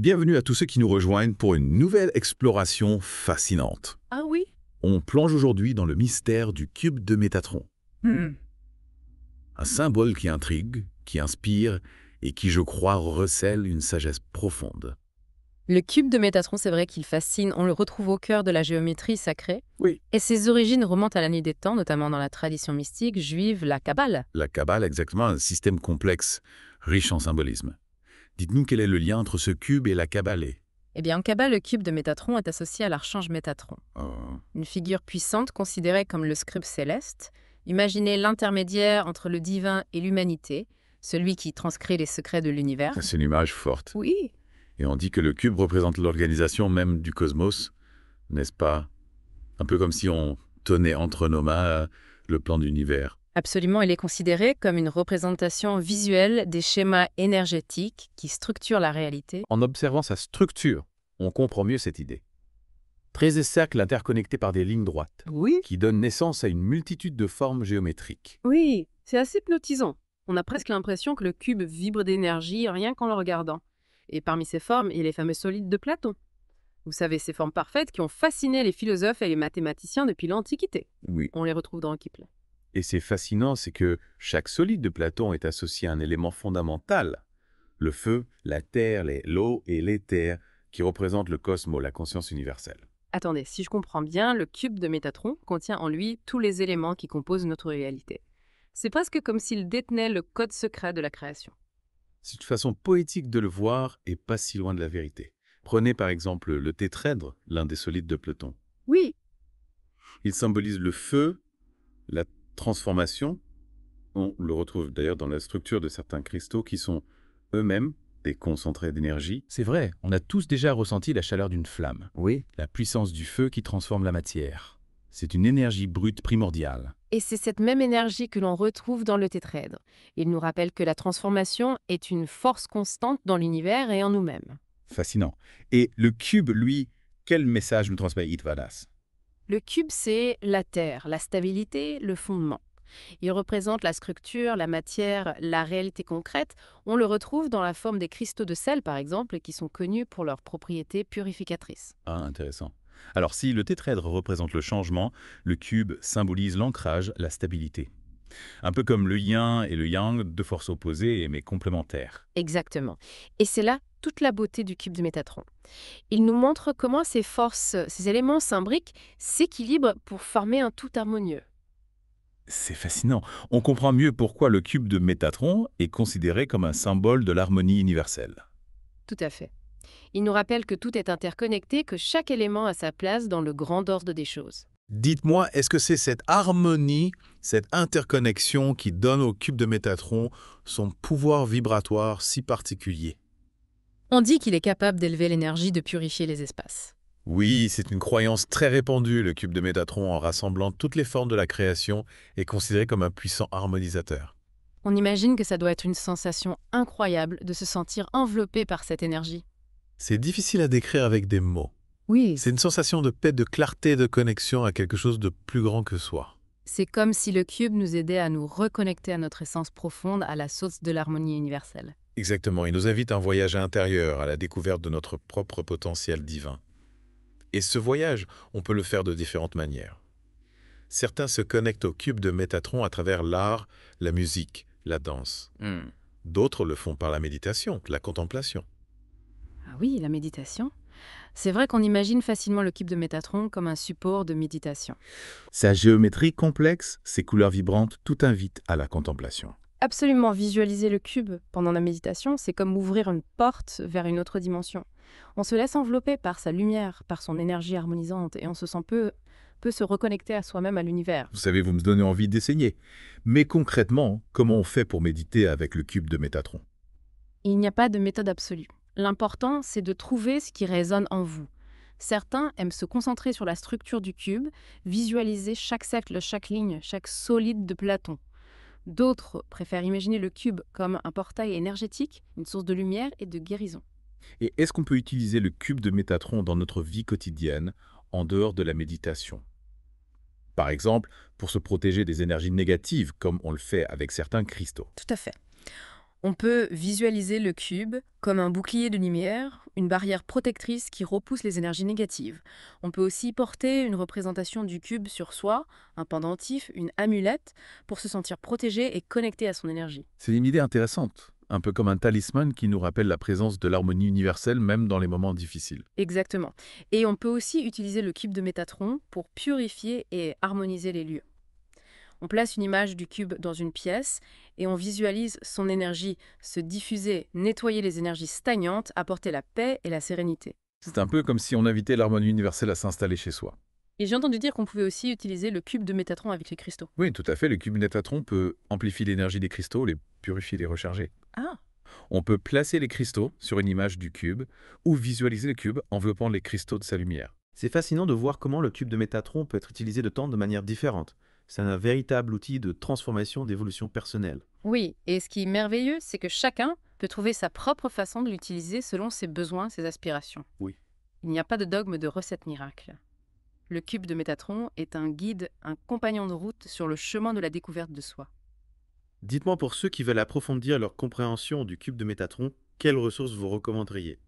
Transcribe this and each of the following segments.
Bienvenue à tous ceux qui nous rejoignent pour une nouvelle exploration fascinante. Ah oui? On plonge aujourd'hui dans le mystère du cube de Métatron. Hmm. Un symbole qui intrigue, qui inspire et qui, je crois, recèle une sagesse profonde. Le cube de Métatron, c'est vrai qu'il fascine. On le retrouve au cœur de la géométrie sacrée. Oui. Et ses origines remontent à la nuit des temps, notamment dans la tradition mystique juive, la Kabbale. La Kabbale, exactement, un système complexe, riche en symbolisme. Dites-nous quel est le lien entre ce cube et la Kabbale. Eh bien, en Kabbale, le cube de Métatron est associé à l'archange Métatron, Oh, une figure puissante considérée comme le scribe céleste. Imaginez l'intermédiaire entre le divin et l'humanité, celui qui transcrit les secrets de l'univers. c'est une image forte. Oui. Et on dit que le cube représente l'organisation même du cosmos, n'est-ce pas? Un peu comme si on tenait entre nos mains le plan de l'univers. Absolument, il est considéré comme une représentation visuelle des schémas énergétiques qui structurent la réalité. En observant sa structure, on comprend mieux cette idée. 13 cercles interconnectés par des lignes droites, Oui, qui donnent naissance à une multitude de formes géométriques. oui, c'est assez hypnotisant. On a presque l'impression que le cube vibre d'énergie rien qu'en le regardant. Et parmi ces formes, il y a les fameux solides de Platon. Vous savez, ces formes parfaites qui ont fasciné les philosophes et les mathématiciens depuis l'Antiquité. Oui. On les retrouve dans Kepler. Et c'est fascinant, c'est que chaque solide de Platon est associé à un élément fondamental. Le feu, la terre, l'eau et l'éther, qui représentent le cosmos, la conscience universelle. Attendez, si je comprends bien, le cube de Métatron contient en lui tous les éléments qui composent notre réalité. C'est presque comme s'il détenait le code secret de la création. C'est une façon poétique de le voir et pas si loin de la vérité. Prenez par exemple le tétraèdre, l'un des solides de Platon. Oui, Il symbolise le feu, la transformation. On le retrouve d'ailleurs dans la structure de certains cristaux qui sont eux-mêmes des concentrés d'énergie. C'est vrai, on a tous déjà ressenti la chaleur d'une flamme, Oui. la puissance du feu qui transforme la matière. C'est une énergie brute primordiale. Et c'est cette même énergie que l'on retrouve dans le tétraèdre. Il nous rappelle que la transformation est une force constante dans l'univers et en nous-mêmes. Fascinant. Et le cube, lui, quel message nous transmet Itvadas? Le cube, c'est la terre, la stabilité, le fondement. Il représente la structure, la matière, la réalité concrète. On le retrouve dans la forme des cristaux de sel, par exemple, qui sont connus pour leurs propriétés purificatrices. Ah, intéressant. Alors si le tétraèdre représente le changement, le cube symbolise l'ancrage, la stabilité. Un peu comme le yin et le yang, deux forces opposées mais complémentaires. Exactement. Et c'est là toute la beauté du cube de Métatron. Il nous montre comment ces forces, ces éléments s'imbriquent, s'équilibrent pour former un tout harmonieux. C'est fascinant. On comprend mieux pourquoi le cube de Métatron est considéré comme un symbole de l'harmonie universelle. Tout à fait. Il nous rappelle que tout est interconnecté, que chaque élément a sa place dans le grand ordre des choses. Dites-moi, est-ce que c'est cette harmonie, cette interconnexion qui donne au cube de Métatron son pouvoir vibratoire si particulier? On dit qu'il est capable d'élever l'énergie, de purifier les espaces. Oui, c'est une croyance très répandue. Le cube de Métatron, en rassemblant toutes les formes de la création, est considéré comme un puissant harmonisateur. On imagine que ça doit être une sensation incroyable de se sentir enveloppé par cette énergie. C'est difficile à décrire avec des mots. Oui, C'est une sensation de paix, de clarté, de connexion à quelque chose de plus grand que soi. c'est comme si le cube nous aidait à nous reconnecter à notre essence profonde, à la source de l'harmonie universelle. Exactement, il nous invite à un voyage intérieur, à la découverte de notre propre potentiel divin. Et ce voyage, on peut le faire de différentes manières. Certains se connectent au cube de Métatron à travers l'art, la musique, la danse. D'autres le font par la méditation, la contemplation. Ah oui, la méditation. C'est vrai qu'on imagine facilement le cube de Métatron comme un support de méditation. Sa géométrie complexe, ses couleurs vibrantes, tout invite à la contemplation. Absolument, visualiser le cube pendant la méditation, c'est comme ouvrir une porte vers une autre dimension. On se laisse envelopper par sa lumière, par son énergie harmonisante, et on se sent peut se reconnecter à soi-même, à l'univers. Vous savez, vous me donnez envie d'essayer. Mais concrètement, comment on fait pour méditer avec le cube de Métatron? Il n'y a pas de méthode absolue. L'important, c'est de trouver ce qui résonne en vous. Certains aiment se concentrer sur la structure du cube, visualiser chaque cercle, chaque ligne, chaque solide de Platon. D'autres préfèrent imaginer le cube comme un portail énergétique, une source de lumière et de guérison. Et est-ce qu'on peut utiliser le cube de Métatron dans notre vie quotidienne, en dehors de la méditation? Par exemple, pour se protéger des énergies négatives, comme on le fait avec certains cristaux. Tout à fait. On peut visualiser le cube comme un bouclier de lumière, une barrière protectrice qui repousse les énergies négatives. On peut aussi porter une représentation du cube sur soi, un pendentif, une amulette, pour se sentir protégé et connecté à son énergie. C'est une idée intéressante, un peu comme un talisman qui nous rappelle la présence de l'harmonie universelle même dans les moments difficiles. Exactement. Et on peut aussi utiliser le cube de Métatron pour purifier et harmoniser les lieux. On place une image du cube dans une pièce et on visualise son énergie se diffuser, nettoyer les énergies stagnantes, apporter la paix et la sérénité. C'est un peu comme si on invitait l'harmonie universelle à s'installer chez soi. Et j'ai entendu dire qu'on pouvait aussi utiliser le cube de Métatron avec les cristaux. Oui, tout à fait, le cube Métatron peut amplifier l'énergie des cristaux, les purifier, les recharger. Ah, On peut placer les cristaux sur une image du cube ou visualiser le cube enveloppant les cristaux de sa lumière. C'est fascinant de voir comment le cube de Métatron peut être utilisé de manière différente. C'est un véritable outil de transformation, d'évolution personnelle. oui, et ce qui est merveilleux, c'est que chacun peut trouver sa propre façon de l'utiliser selon ses besoins, ses aspirations. Oui. Il n'y a pas de dogme de recette miracle. Le cube de Métatron est un guide, un compagnon de route sur le chemin de la découverte de soi. Dites-moi pour ceux qui veulent approfondir leur compréhension du cube de Métatron, quelles ressources vous recommanderiez?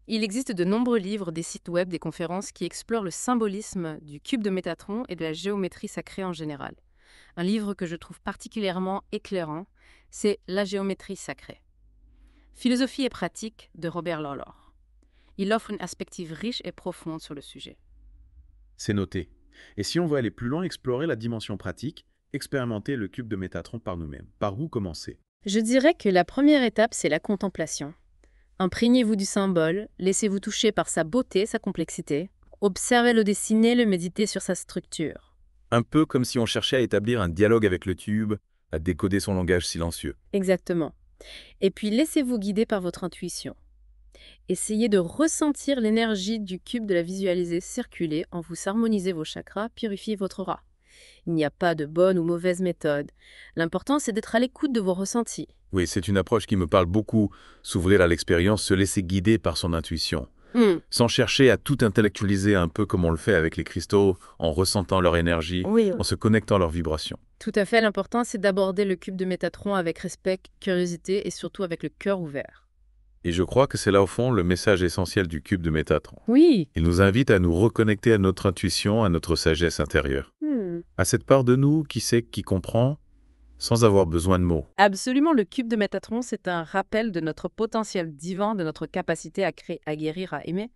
Il existe de nombreux livres, des sites web, des conférences qui explorent le symbolisme du cube de Métatron et de la géométrie sacrée en général. Un livre que je trouve particulièrement éclairant, c'est La géométrie sacrée. Philosophie et pratique de Robert Lawlor. Il offre une perspective riche et profonde sur le sujet. C'est noté. Et si on veut aller plus loin, explorer la dimension pratique, expérimenter le cube de Métatron par nous-mêmes, par où commencer? Je dirais que la première étape, c'est la contemplation. Imprégnez-vous du symbole, laissez-vous toucher par sa beauté, sa complexité. Observez le dessiner, le méditer sur sa structure. Un peu comme si on cherchait à établir un dialogue avec le tube, à décoder son langage silencieux. Exactement. Et puis laissez-vous guider par votre intuition. Essayez de ressentir l'énergie du cube, de la visualiser circuler en vous harmonisez vos chakras, purifiez votre aura. Il n'y a pas de bonne ou mauvaise méthode. L'important, c'est d'être à l'écoute de vos ressentis. Oui, c'est une approche qui me parle beaucoup, s'ouvrir à l'expérience, se laisser guider par son intuition. Sans chercher à tout intellectualiser un peu comme on le fait avec les cristaux, en ressentant leur énergie, Oui, en se connectant à leurs vibrations. tout à fait. L'important, c'est d'aborder le cube de Métatron avec respect, curiosité et surtout avec le cœur ouvert. Et je crois que c'est là au fond le message essentiel du cube de Métatron. Oui. Il nous invite à nous reconnecter à notre intuition, à notre sagesse intérieure. À cette part de nous qui sait, qui comprend, sans avoir besoin de mots. Absolument, le cube de Métatron, c'est un rappel de notre potentiel divin, de notre capacité à créer, à guérir, à aimer.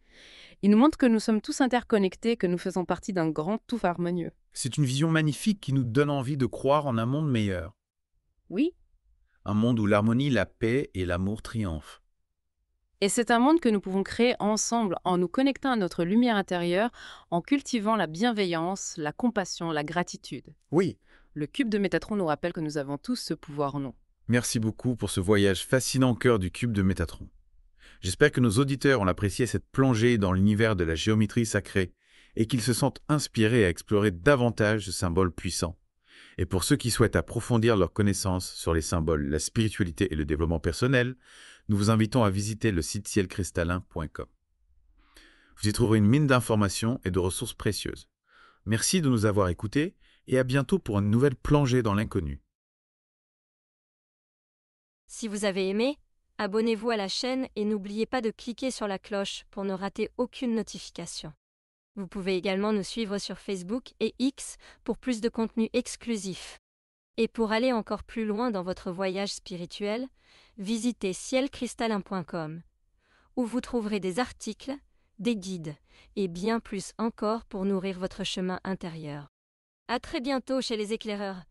Il nous montre que nous sommes tous interconnectés, que nous faisons partie d'un grand tout harmonieux. C'est une vision magnifique qui nous donne envie de croire en un monde meilleur. Oui, Un monde où l'harmonie, la paix et l'amour triomphent. et c'est un monde que nous pouvons créer ensemble en nous connectant à notre lumière intérieure, en cultivant la bienveillance, la compassion, la gratitude. Oui, Le cube de Métatron nous rappelle que nous avons tous ce pouvoir en nous. merci beaucoup pour ce voyage fascinant au cœur du cube de Métatron. J'espère que nos auditeurs ont apprécié cette plongée dans l'univers de la géométrie sacrée et qu'ils se sentent inspirés à explorer davantage ce symbole puissant. Et pour ceux qui souhaitent approfondir leurs connaissances sur les symboles, la spiritualité et le développement personnel, nous vous invitons à visiter le site cielcristallin.com. Vous y trouverez une mine d'informations et de ressources précieuses. Merci de nous avoir écoutés et à bientôt pour une nouvelle plongée dans l'inconnu. Si vous avez aimé, abonnez-vous à la chaîne et n'oubliez pas de cliquer sur la cloche pour ne rater aucune notification. Vous pouvez également nous suivre sur Facebook et X pour plus de contenu exclusif. Et pour aller encore plus loin dans votre voyage spirituel, visitez cielcristallin.com, où vous trouverez des articles, des guides et bien plus encore pour nourrir votre chemin intérieur. À très bientôt chez les éclaireurs.